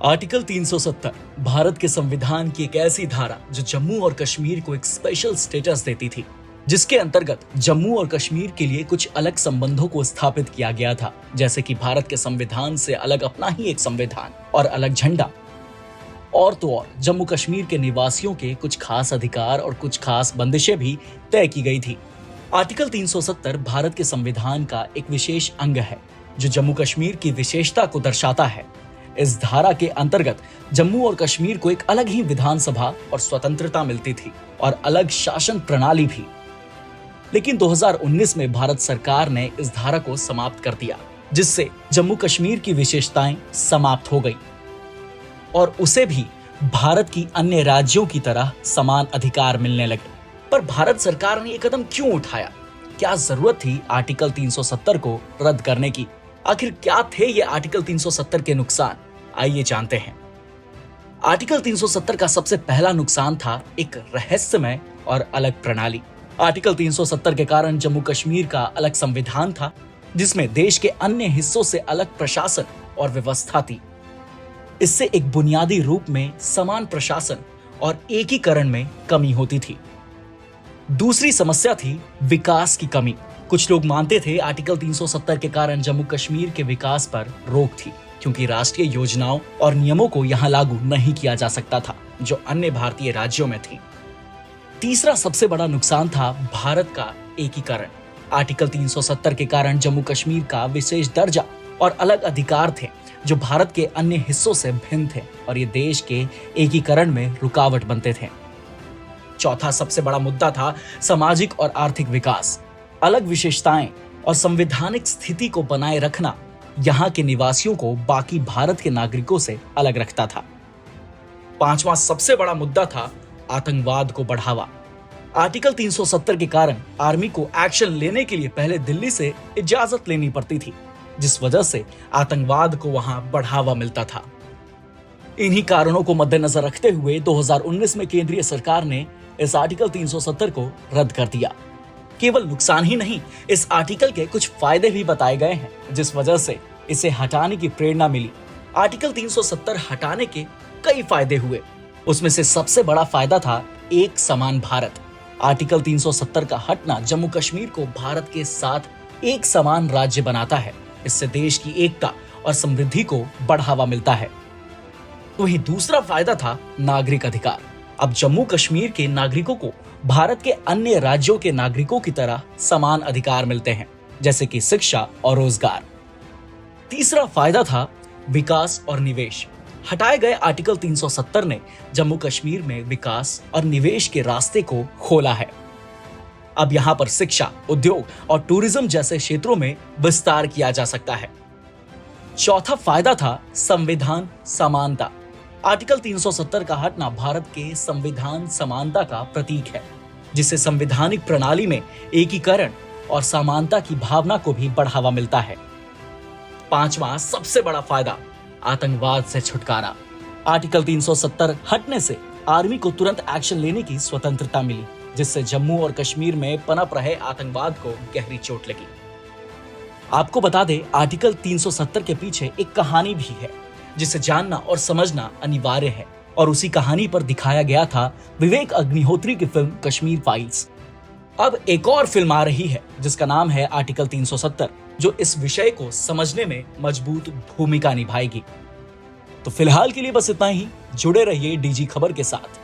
Article 370 Bharat के संविधान की एक ऐसी धारा जो जम्मू और कश्मीर को एक स्पेशल स्टेटस देती थी, जिसके अंतर्गत जम्मू और कश्मीर के लिए कुछ अलग संबंधों को स्थापित किया गया था, जैसे कि भारत के संविधान से अलग अपना ही एक संविधान और अलग झंडा। और तो और जम्मू कश्मीर के निवासियों के कुछ खास अधिकार और कुछ खास बंदिशें भी तय की गई थी। आर्टिकल 370 भारत के संविधान का एक विशेष अंग है जो जम्मू कश्मीर की विशेषता को दर्शाता है। इस धारा के अंतर्गत जम्मू और कश्मीर को एक अलग ही विधानसभा और स्वतंत्रता मिलती थी और अलग शासन प्रणाली भी। लेकिन 2019 में भारत सरकार ने इस धारा को समाप्त कर दिया, जिससे जम्मू कश्मीर की विशेषताएं समाप्त हो गई और उसे भी भारत की अन्य राज्यों की तरह समान अधिकार मिलने लगे। पर भारत सरकार ने ये कदम क्यों उठाया? क्या जरूरत थी आर्टिकल 370 को रद्द करने की? आखिर क्या थे ये आर्टिकल 370 के नुकसान? आइए जानते हैं। आर्टिकल 370 का सबसे पहला नुकसान था एक रहस्यमय और अलग प्रणाली। आर्टिकल 370 के कारण जम्मू कश्मीर का अलग संविधान था, जिसमें देश के अन्य हिस्सों से अलग प्रशासन और व्यवस्था थी। इससे एक बुनियादी रूप में समान प्रशासन और एकीकरण में कमी होती थी। दूसरी समस्या थी विकास की कमी। कुछ लोग मानते थे आर्टिकल 370 के कारण जम्मू कश्मीर के विकास पर रोक थी, क्योंकि राष्ट्रीय योजनाओं और नियमों को यहां लागू नहीं किया जा सकता था जो अन्य भारतीय राज्यों में थी। तीसरा सबसे बड़ा नुकसान था भारत का एकीकरण। आर्टिकल 370 के कारण जम्मू कश्मीर का विशेष दर्जा और अलग अधिकार थे जो भारत के अन्य हिस्सों से भिन्न थे और ये देश के एकीकरण में रुकावट बनते थे। चौथा सबसे बड़ा मुद्दा था सामाजिक और आर्थिक विकास। अलग विशेषताएं और संवैधानिक स्थिति को बनाए रखना यहाँ के निवासियों को बाकी भारत के नागरिकों से अलग रखता था। पांचवा सबसे बड़ा मुद्दा था आतंकवाद को बढ़ावा। आर्टिकल 370 के कारण आर्मी को एक्शन लेने के लिए पहले दिल्ली से इजाजत लेनी पड़ती थी, जिस वजह से आतंकवाद को वहां बढ़ावा मिलता था। इन्हीं कारणों को मद्देनजर रखते हुए 2019 में केंद्रीय सरकार ने इस आर्टिकल 370 को रद्द कर दिया। केवल नुकसान ही नहीं, इस आर्टिकल के कुछ फायदे भी बताए गए हैं, जिस वजह से इसे हटाने की प्रेरणा मिली। आर्टिकल 370 हटाने के कई फायदे हुए। उसमें से सबसे बड़ा फायदा था एक समान भारत। आर्टिकल 370 का हटना जम्मू कश्मीर को भारत के साथ एक समान राज्य बनाता है। इससे देश की एकता और समृद्धि को बढ़ावा मिलता है। वहीं दूसरा फायदा था नागरिक अधिकार। अब जम्मू कश्मीर के नागरिकों को भारत के अन्य राज्यों के नागरिकों की तरह समान अधिकार मिलते हैं, जैसे कि शिक्षा और रोजगार। तीसरा फायदा था विकास और निवेश। हटाए गए आर्टिकल 370 ने जम्मू कश्मीर में विकास और निवेश के रास्ते को खोला है। अब यहाँ पर शिक्षा, उद्योग और टूरिज्म जैसे क्षेत्रों में विस्तार किया जा सकता है। चौथा फायदा था संविधान समानता। आर्टिकल 370 का हटना भारत के संविधान समानता का प्रतीक है, जिससे संवैधानिक प्रणाली में एकीकरण और समानता की भावना को भी बढ़ावा मिलता है। पांचवा सबसे बड़ा फायदा आतंकवाद से छुटकारा। आर्टिकल 370 हटने से आर्मी को तुरंत एक्शन लेने की स्वतंत्रता मिली, जिससे जम्मू और कश्मीर में पनप रहे आतंकवाद को गहरी चोट लगी। आपको बता दें, आर्टिकल 370 के पीछे एक कहानी भी है जिसे जानना और समझना अनिवार्य है, और उसी कहानी पर दिखाया गया था विवेक अग्निहोत्री की फिल्म कश्मीर फाइल्स। अब एक और फिल्म आ रही है जिसका नाम है आर्टिकल 370, जो इस विषय को समझने में मजबूत भूमिका निभाएगी। तो फिलहाल के लिए बस इतना ही। जुड़े रहिए डीजी खबर के साथ।